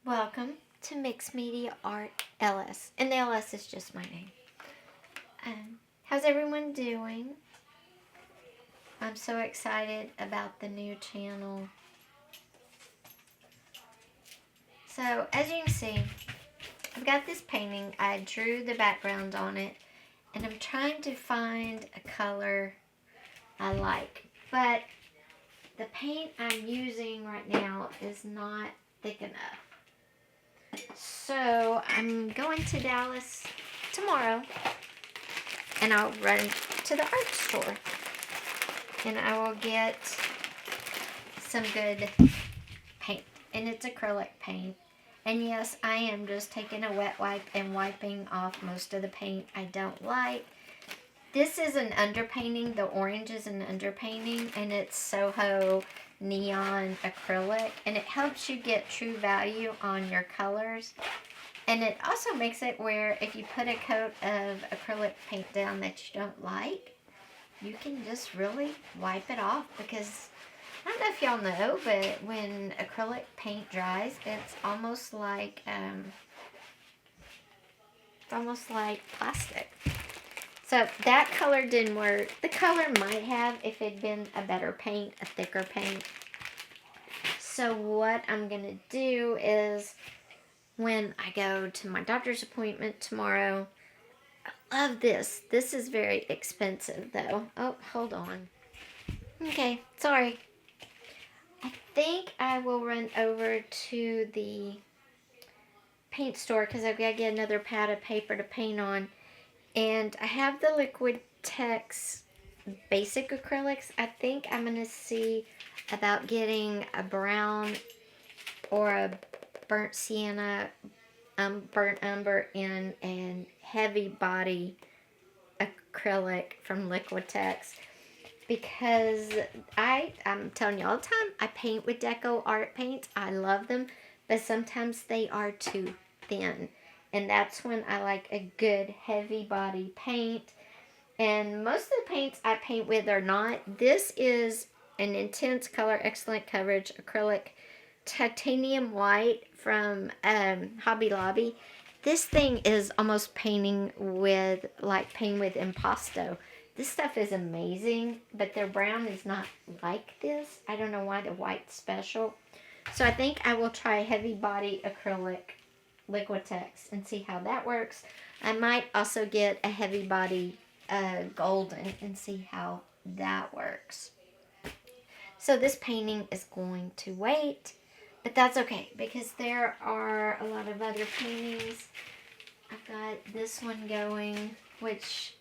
Welcome to Mixed Media Art LS, and the LS is just my name. How's everyone doing? I'm so excited about the new channel. So, as you can see, I've got this painting. I drew the background on it, and I'm trying to find a color I like. But the paint I'm using right now is not thick enough. So I'm going to Dallas tomorrow, and I'll run to the art store, and I will get some good paint, and it's acrylic paint. And yes, I am just taking a wet wipe and wiping off most of the paint I don't like. This is an underpainting. The orange is an underpainting, and it's Soho neon acrylic, and it helps you get true value on your colors. And it also makes it where if you put a coat of acrylic paint down that you don't like, you can just really wipe it off, because I don't know if y'all know, but when acrylic paint dries, it's almost like plastic. So that color didn't work. The color might have if it'd been a better paint, a thicker paint. So what I'm gonna do is, when I go to my doctor's appointment tomorrow, I love this. This is very expensive though. Oh, hold on. Okay, sorry. I think I will run over to the paint store because I've got to get another pad of paper to paint on. And I have the Liquid Tex basic acrylics. I think I'm going to see about getting a brown or a burnt sienna, burnt umber in a heavy body acrylic from Liquid Tex. Because I'm telling you all the time, I paint with Deco art paints. I love them, but sometimes they are too thin. And that's when I like a good heavy body paint. And most of the paints I paint with are not. This is an intense color, excellent coverage acrylic titanium white from Hobby Lobby. This thing is almost painting with impasto. This stuff is amazing, but their brown is not like this. I don't know why the white's special. So I think I will try heavy body acrylic Liquid Tex and see how that works. I might also get a heavy body golden and see how that works. So this painting is going to wait, but that's okay because there are a lot of other paintings. I've got this one going, which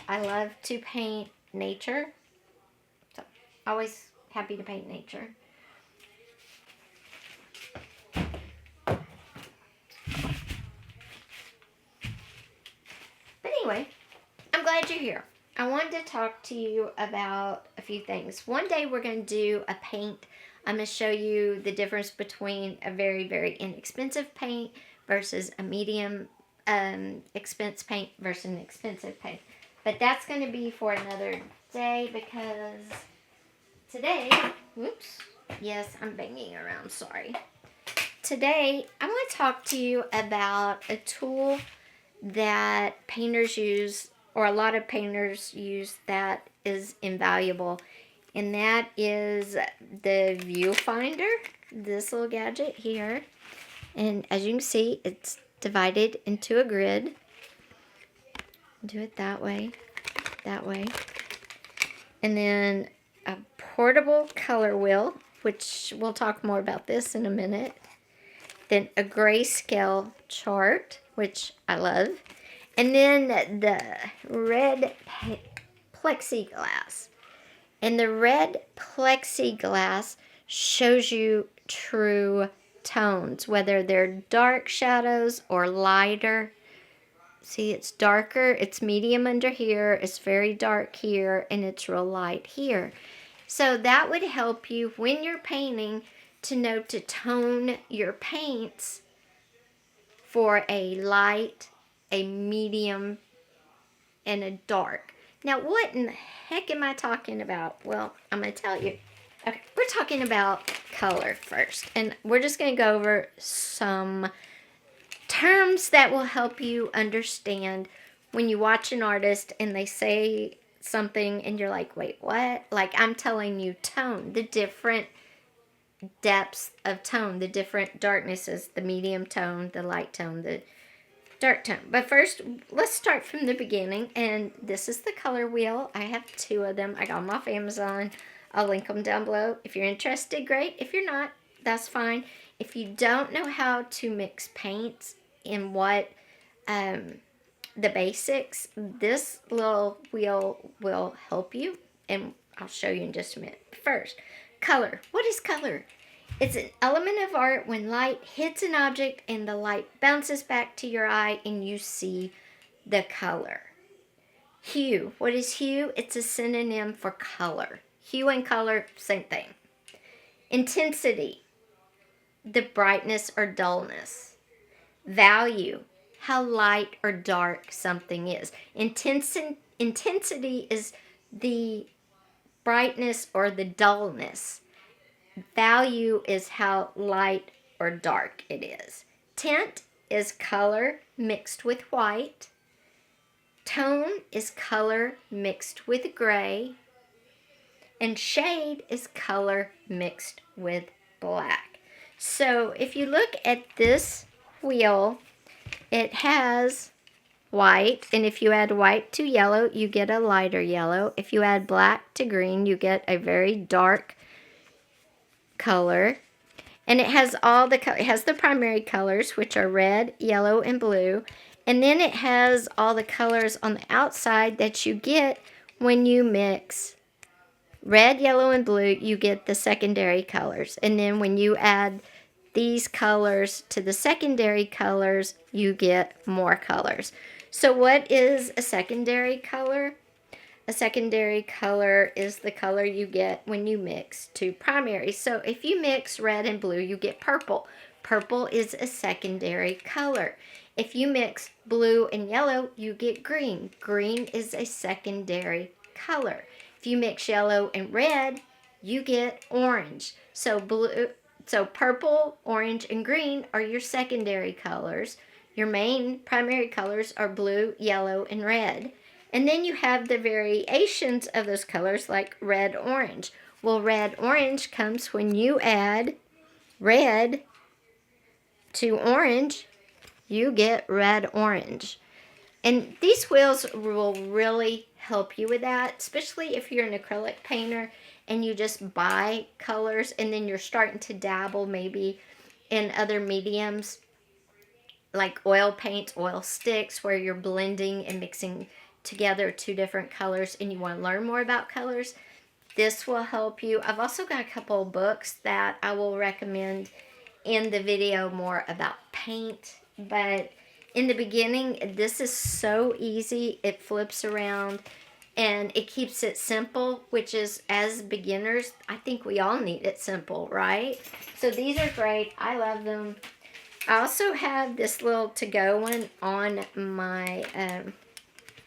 I love to paint nature. So always happy to paint nature. But anyway, I'm glad you're here. I wanted to talk to you about a few things. One day we're going to do a paint. I'm going to show you the difference between a very, very inexpensive paint versus a medium expense paint versus an expensive paint. But that's going to be for another day because today, whoops, yes, I'm banging around, sorry. Today, I want to talk to you about a tool that painters use, or a lot of painters use, that is invaluable. And that is the viewfinder, this little gadget here. And as you can see, it's divided into a grid. Do it that way, and then a portable color wheel, which we'll talk more about this in a minute. Then a grayscale chart, which I love, and then the red plexiglass. And the red plexiglass shows you true tones, whether they're dark shadows or lighter. See, it's darker, it's medium under here, it's very dark here, and it's real light here. So that would help you when you're painting to know to tone your paints for a light, a medium, and a dark. Now, what in the heck am I talking about? Well, I'm going to tell you. Okay, we're talking about color first, and we're just going to go over some terms that will help you understand when you watch an artist and they say something and you're like, wait, what? Like, I'm telling you tone, the different depths of tone, the different darknesses, the medium tone, the light tone, the dark tone. But first, let's start from the beginning, and this is the color wheel. I have 2 of them. I got them off Amazon. I'll link them down below. If you're interested, great. If you're not, that's fine. If you don't know how to mix paints and what the basics, this little wheel will help you, and I'll show you in just a minute. First, color. What is color? It's an element of art when light hits an object and the light bounces back to your eye and you see the color. Hue. What is hue? It's a synonym for color. Hue and color, same thing. Intensity. The brightness or dullness. Value. How light or dark something is. Intensity is the brightness or the dullness. Value is how light or dark it is. Tint is color mixed with white. Tone is color mixed with gray. And shade is color mixed with black. So if you look at this wheel, it has white, and if you add white to yellow, you get a lighter yellow. If you add black to green, you get a very dark color. And it has it has the primary colors, which are red, yellow, and blue. And then it has all the colors on the outside that you get when you mix red, yellow, and blue. You get the secondary colors. And then when you add these colors to the secondary colors, you get more colors. So what is a secondary color? A secondary color is the color you get when you mix 2 primaries. So if you mix red and blue, you get purple. Purple is a secondary color. If you mix blue and yellow, you get green. Green is a secondary color. If you mix yellow and red, you get orange. So purple, orange, and green are your secondary colors. Your main primary colors are blue, yellow, and red. And then you have the variations of those colors like red, orange. Well, red, orange comes when you add red to orange, you get red, orange. And these wheels will really help you with that, especially if you're an acrylic painter and you just buy colors and then you're starting to dabble maybe in other mediums like oil paints, oil sticks, where you're blending and mixing together 2 different colors and you want to learn more about colors. This will help you. I've also got a couple of books that I will recommend in the video more about paint. But in the beginning, this is so easy. It flips around and it keeps it simple, which is, as beginners, I think we all need it simple, right? So these are great. I love them. I also have this little to-go one on my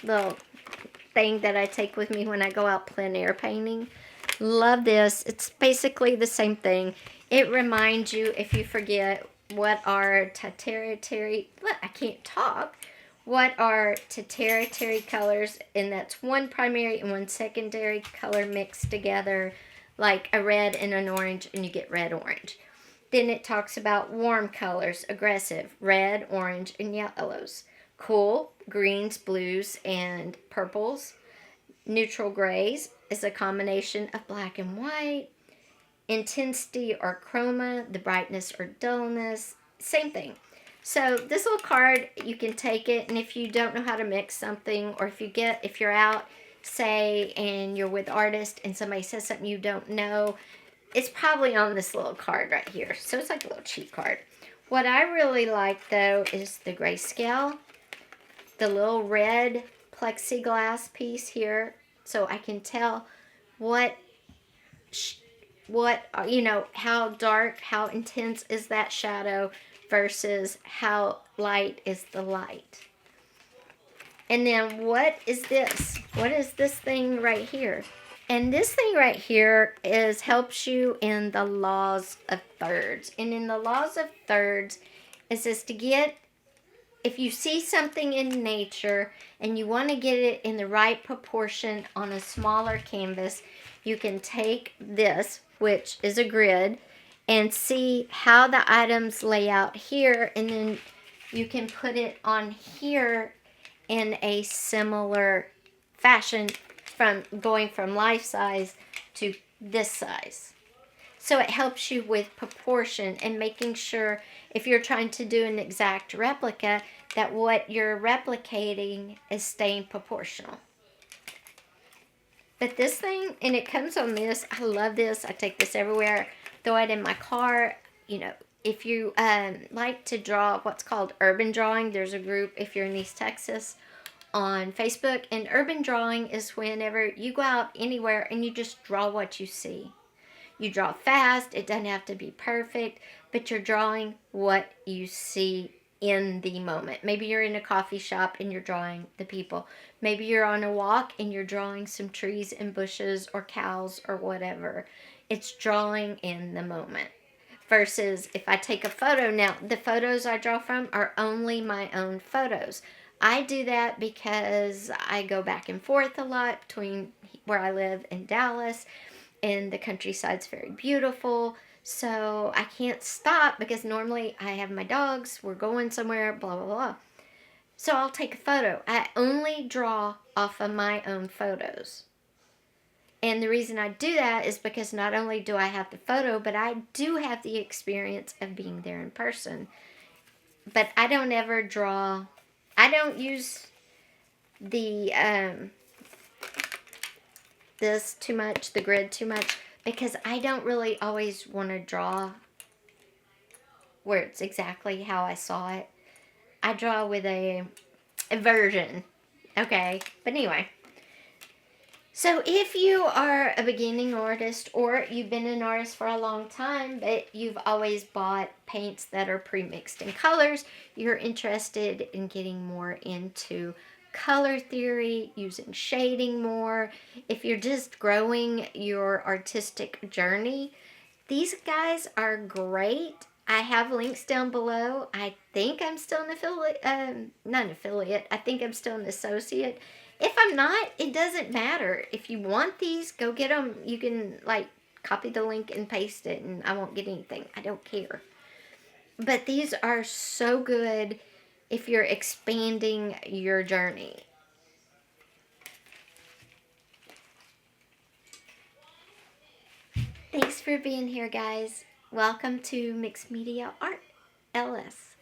little thing that I take with me when I go out plein air painting. Love this. It's basically the same thing. It reminds you, if you forget, what are what are tertiary colors, and that's 1 primary and 1 secondary color mixed together, like a red and an orange, and you get red, orange. Then it talks about warm colors, aggressive, red, orange, and yellows. Cool, greens, blues, and purples. Neutral grays is a combination of black and white. Intensity or chroma, the brightness or dullness, same thing. So this little card, you can take it, and if you don't know how to mix something, or if you're out, say, and you're with artists and somebody says something you don't know, it's probably on this little card right here. So it's like a little cheat card. What I really like, though, is the grayscale. The little red plexiglass piece here. So I can tell how dark, how intense is that shadow versus how light is the light. And then what is this? What is this thing right here? And this thing right here helps you in the laws of thirds. And in the laws of thirds, it says to get, if you see something in nature and you want to get it in the right proportion on a smaller canvas, you can take this, which is a grid, and see how the items lay out here, and then you can put it on here in a similar fashion, from going from life size to this size. So it helps you with proportion and making sure, if you're trying to do an exact replica, that what you're replicating is staying proportional. But this thing, and it comes on this, I love this. I take this everywhere, throw it in my car. You know, if you like to draw what's called urban drawing, there's a group, if you're in East Texas, on Facebook. And urban drawing is whenever you go out anywhere and you just draw what you see. You draw fast. It doesn't have to be perfect, but you're drawing what you see in the moment. Maybe you're in a coffee shop and you're drawing the people. Maybe you're on a walk and you're drawing some trees and bushes or cows or whatever. It's drawing in the moment. Versus if I take a photo, now the photos I draw from are only my own photos. I do that because I go back and forth a lot between where I live in Dallas, and the countryside's very beautiful. So I can't stop because normally I have my dogs, we're going somewhere, blah, blah, blah. So I'll take a photo. I only draw off of my own photos. And the reason I do that is because not only do I have the photo, but I do have the experience of being there in person. But I don't ever draw, I don't use the this too much, the grid too much, because I don't really always want to draw where it's exactly how I saw it. I draw with a version, okay? But anyway, so if you are a beginning artist, or you've been an artist for a long time, but you've always bought paints that are pre-mixed in colors, you're interested in getting more into color theory, using shading more, if you're just growing your artistic journey, these guys are great. I have links down below. I think I'm still an affiliate, not an affiliate, I think I'm still an associate. If I'm not, it doesn't matter. If you want these, go get them. You can, like, copy the link and paste it, and I won't get anything. I don't care. But these are so good if you're expanding your journey. Thanks for being here, guys. Welcome to Mixed Media Art LS.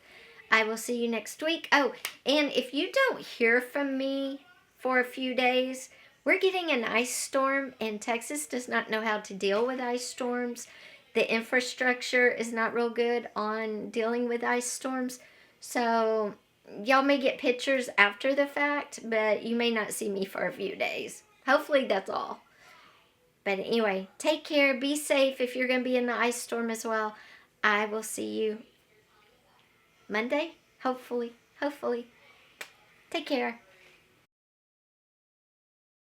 I will see you next week. Oh, and if you don't hear from me for a few days, we're getting an ice storm, and Texas does not know how to deal with ice storms. The infrastructure is not real good on dealing with ice storms. So y'all may get pictures after the fact, but you may not see me for a few days. Hopefully that's all. But anyway, take care. Be safe if you're going to be in the ice storm as well. I will see you Monday, hopefully. Take care.